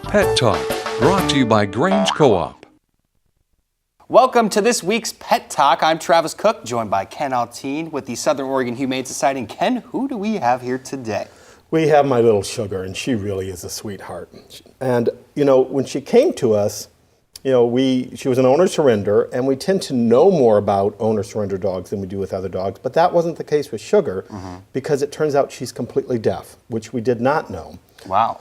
Pet Talk, brought to you by Grange Co-op. Welcome to this week's Pet Talk. I'm Travis Cook, joined by Ken Alteen with the Southern Oregon Humane Society. And Ken, who do we have here today? We have my little Sugar, and she really is a sweetheart. And, you know, when she came to us, you know, she was an owner surrender, and we tend to know more about owner surrender dogs than we do with other dogs. But that wasn't the case with Sugar, because it turns out she's completely deaf, which we did not know. Wow.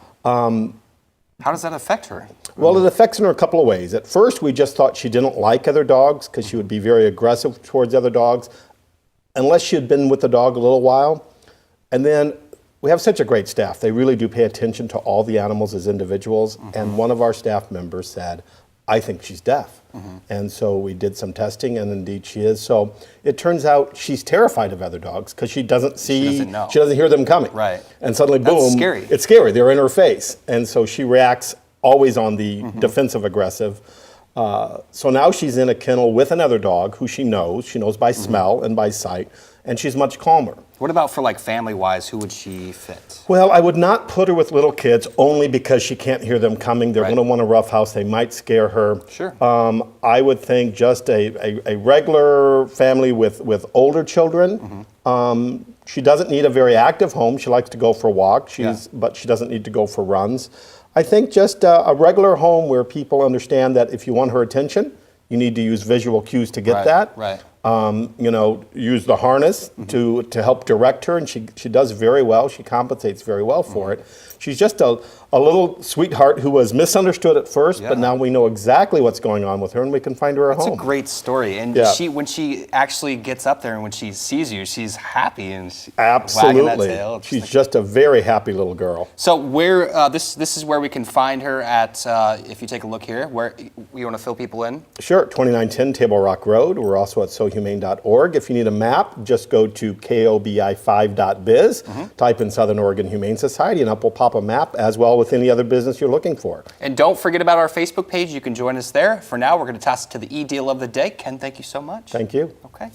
How does that affect her? Well, it affects her in a couple of ways. At first, we just thought she didn't like other dogs because she would be very aggressive towards other dogs, unless she had been with the dog a little while. And then we have such a great staff. They really do pay attention to all the animals as individuals. And one of our staff members said, I think she's deaf. And so we did some testing, and indeed she is. So it turns out she's terrified of other dogs because she doesn't see, she doesn't hear them coming. Right. And suddenly, boom, That's scary. It's scary. They're in her face. And so she reacts always on the defensive aggressive. So now she's in a kennel with another dog who she knows by smell and by sight, and she's much calmer. What about for like family-wise, who would she fit? Well, I would not put her with little kids only because she can't hear them coming. They're going to want a rough house. They might scare her. Sure. I would think just a regular family with older children. She doesn't need a very active home. She likes to go for walks, but she doesn't need to go for runs. I think just a regular home where people understand that if you want her attention, you need to use visual cues to get that. Right. You know, use the harness to help direct her, and she does very well. She compensates very well for it. She's just a little sweetheart who was misunderstood at first, but now we know exactly what's going on with her, and we can find her a home. That's a great story. And when she actually gets up there and when she sees you, she's happy and wagging that tail. She's just a very happy little girl. So where this is where we can find her at, if you take a look here, where you want to fill people in? Sure, 2910 Table Rock Road. We're also at sohumane.org. If you need a map, just go to KOBI5.biz, type in Southern Oregon Humane Society, and up will pop a map as well with any other business you're looking for. And don't forget about our Facebook page. You can join us there. For now, we're going to toss it to the E-Deal of the day. Ken, thank you so much. Thank you. Okay.